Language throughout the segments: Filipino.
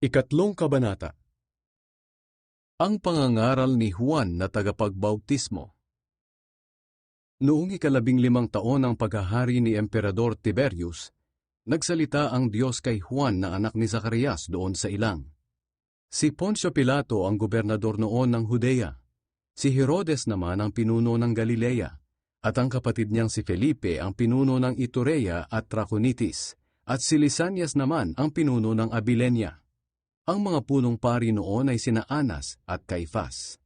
Ikatlong kabanata. Ang pangangaral ni Juan na tagapagbautismo. Noong 15 taon ng paghahari ni Emperador Tiberius, nagsalita ang Diyos kay Juan na anak ni Zacarias doon sa ilang. Si Poncio Pilato ang gobernador noon ng Judea, si Herodes naman ang pinuno ng Galilea, at ang kapatid niyang si Felipe ang pinuno ng Iturea at Trachonitis, at si Lisanias naman ang pinuno ng Abilenia. Ang mga punong pari noon ay sina Anas at Caifás.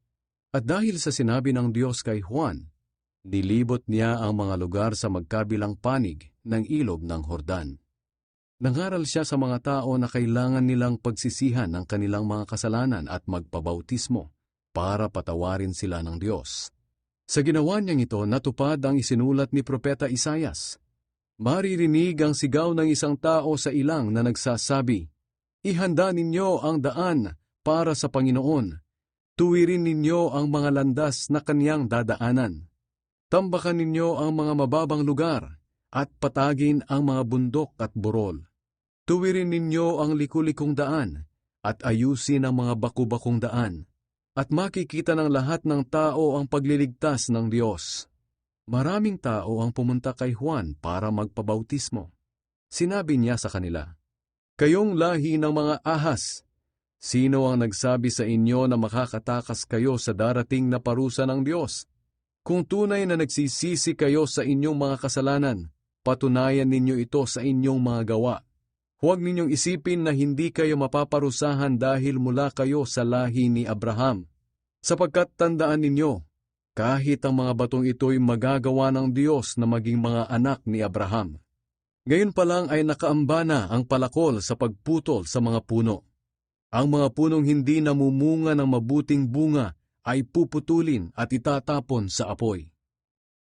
At dahil sa sinabi ng Diyos kay Juan, nilibot niya ang mga lugar sa magkabilang panig ng ilog ng Jordan. Nangaral siya sa mga tao na kailangan nilang pagsisihan ng kanilang mga kasalanan at magpabautismo para patawarin sila ng Diyos. Sa ginawa niyang ito, natupad ang isinulat ni Propeta Isaias. Maririnig ang sigaw ng isang tao sa ilang na nagsasabi, "Ihanda ninyo ang daan para sa Panginoon. Tuwirin ninyo ang mga landas na kaniyang dadaanan. Tambakan ninyo ang mga mababang lugar at patagin ang mga bundok at burol. Tuwirin ninyo ang liku-likong daan at ayusin ang mga baku-bakong daan. At makikita ng lahat ng tao ang pagliligtas ng Diyos." Maraming tao ang pumunta kay Juan para magpabautismo. Sinabi niya sa kanila, "Kayong lahi ng mga ahas, sino ang nagsabi sa inyo na makakatakas kayo sa darating na parusa ng Diyos? Kung tunay na nagsisisi kayo sa inyong mga kasalanan, patunayan ninyo ito sa inyong mga gawa. Huwag ninyong isipin na hindi kayo mapaparusahan dahil mula kayo sa lahi ni Abraham. Sapagkat tandaan ninyo, kahit ang mga batong ito'y magagawa ng Diyos na maging mga anak ni Abraham. Ngayon pa lang ay nakaamba na ang palakol sa pagputol sa mga puno. Ang mga punong hindi namumunga ng mabuting bunga ay puputulin at itatapon sa apoy."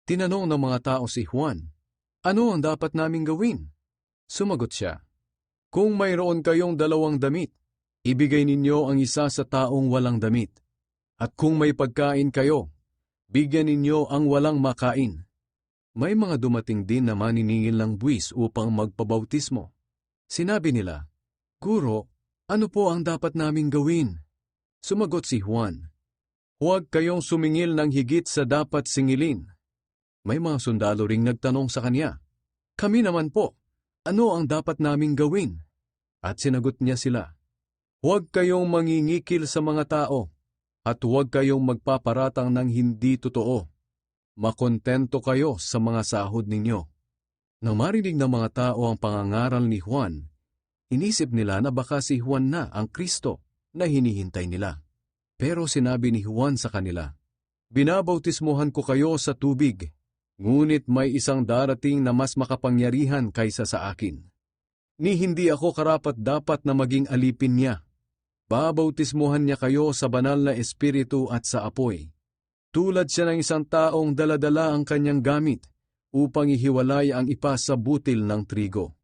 Tinanong ng mga tao si Juan, "Ano ang dapat naming gawin?" Sumagot siya, "Kung mayroon kayong 2 damit, ibigay ninyo ang isa sa taong walang damit. At kung may pagkain kayo, bigyan ninyo ang walang makain." May mga dumating din na maniningil ng buwis upang magpabautismo. Sinabi nila, "Guro, ano po ang dapat naming gawin?" Sumagot si Juan, "Huwag kayong sumingil ng higit sa dapat singilin." May mga sundalo ring nagtanong sa kanya, "Kami naman po, ano ang dapat naming gawin?" At sinagot niya sila, "Huwag kayong mangingikil sa mga tao, at huwag kayong magpaparatang ng hindi totoo. Makontento kayo sa mga sahod ninyo." Nang marinig ng mga tao ang pangangaral ni Juan, inisip nila na baka si Juan na ang Kristo na hinihintay nila. Pero sinabi ni Juan sa kanila, "Binabautismuhan ko kayo sa tubig, ngunit may isang darating na mas makapangyarihan kaysa sa akin. Ni hindi ako karapat-dapat na maging alipin niya. Babautismuhan niya kayo sa banal na espiritu at sa apoy. Tulad siya ng isang taong daladala ang kanyang gamit upang ihiwalay ang ipa sa butil ng trigo.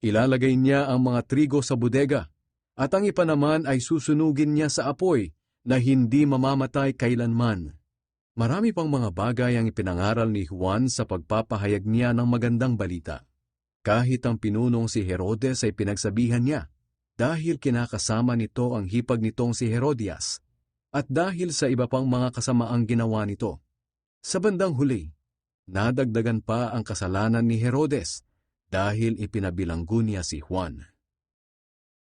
Ilalagay niya ang mga trigo sa bodega, at ang ipa naman ay susunugin niya sa apoy na hindi mamamatay kailanman." Marami pang mga bagay ang ipinangaral ni Juan sa pagpapahayag niya ng magandang balita. Kahit ang pinunong si Herodes ay pinagsabihan niya, dahil kinakasama nito ang hipag nitong si Herodias, at dahil sa iba pang mga kasamaang ginawa nito. Sa bandang huli, nadagdagan pa ang kasalanan ni Herodes dahil ipinabilanggo niya si Juan.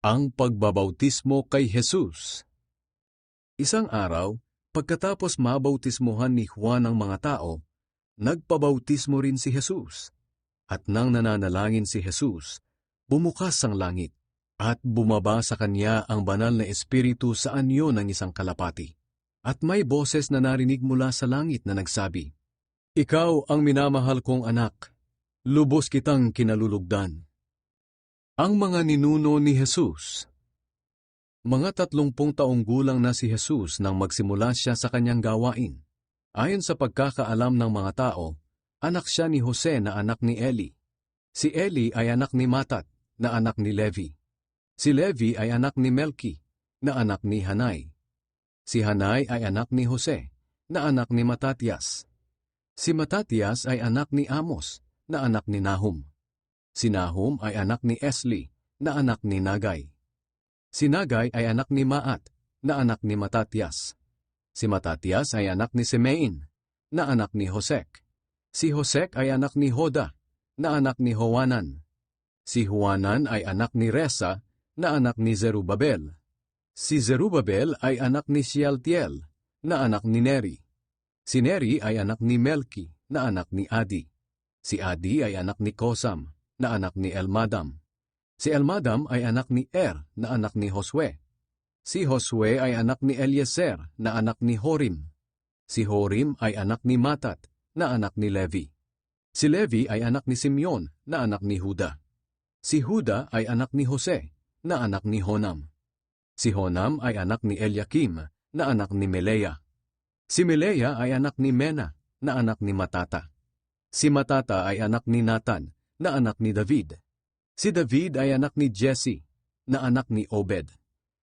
Ang pagbabautismo kay Jesus. Isang araw, pagkatapos mabautismuhan ni Juan ang mga tao, nagpabautismo rin si Jesus. At nang nananalangin si Jesus, bumukas ang langit, at bumaba sa kanya ang banal na espiritu sa anyo ng isang kalapati. At may boses na narinig mula sa langit na nagsabi, "Ikaw ang minamahal kong anak, lubos kitang kinalulugdan." Ang mga ninuno ni Jesus. Mga 30 taong gulang na si Jesus nang magsimula siya sa kanyang gawain. Ayon sa pagkakaalam ng mga tao, anak siya ni Jose na anak ni Eli. Si Eli ay anak ni Matat na anak ni Levi. Si Levi ay anak ni Melki, na anak ni Hanay. Si Hanay ay anak ni Jose, na anak ni Matatias. Si Matatias ay anak ni Amos, na anak ni Nahum. Si Nahum ay anak ni Esli, na anak ni Nagay. Si Nagay ay anak ni Maat, na anak ni Matatias. Si Matatias ay anak ni Simein, na anak ni Hosek. Si Hosek ay anak ni Hoda, na anak ni Johanan. Si Johanan ay anak ni Resa, na anak ni Zerubabel. Si Zerubabel ay anak ni Shealtiel, na anak ni Neri. Si Neri ay anak ni Melki, na anak ni Adi. Si Adi ay anak ni Kosam, na anak ni Elmadam. Si Elmadam ay anak ni na anak ni Josue. Si Josue ay anak ni Eliezer, na anak ni Horim. Si Horim ay anak ni Matat, na anak ni Levi. Si Levi ay anak ni Simeon, na anak ni Huda. Si Huda ay anak ni Jose, na anak ni Honam. Si Honam ay anak ni Eliakim, na anak ni Melea. Si Melea ay anak ni Mena, na anak ni Matata. Si Matata ay anak ni Nathan, na anak ni David. Si David ay anak ni Jesse, na anak ni Obed.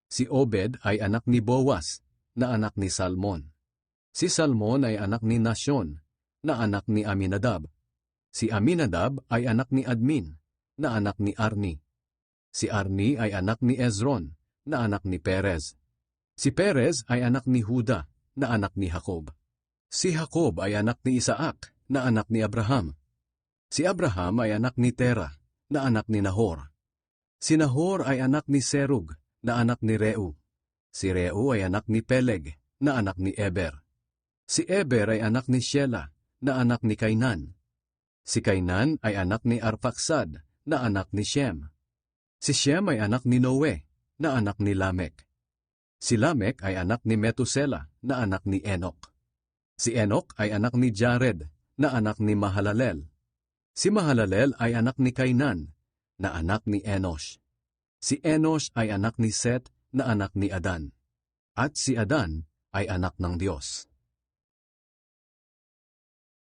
Si Obed ay anak ni Boaz, na anak ni Salmon. Si Salmon ay anak ni Nashon, na anak ni Aminadab. Si Aminadab ay anak ni Admin, na anak ni Arni. Si Arni ay anak ni Ezron, na anak ni Perez. Si Perez ay anak ni Huda, na anak ni Jacob. Si Jacob ay anak ni Isaac, na anak ni Abraham. Si Abraham ay anak ni Tera, na anak ni Nahor. Si Nahor ay anak ni Serug, na anak ni Reu. Si Reu ay anak ni Peleg, na anak ni Eber. Si Eber ay anak ni Shela, na anak ni Kainan. Si Kainan ay anak ni Arphaxad, na anak ni Shem. Si Shem ay anak ni Noe, na anak ni Lamek. Si Lamek ay anak ni Metusela, na anak ni Enoch. Si Enoch ay anak ni Jared, na anak ni Mahalalel. Si Mahalalel ay anak ni Kainan, na anak ni Enosh. Si Enosh ay anak ni Set, na anak ni Adan. At si Adan ay anak ng Diyos.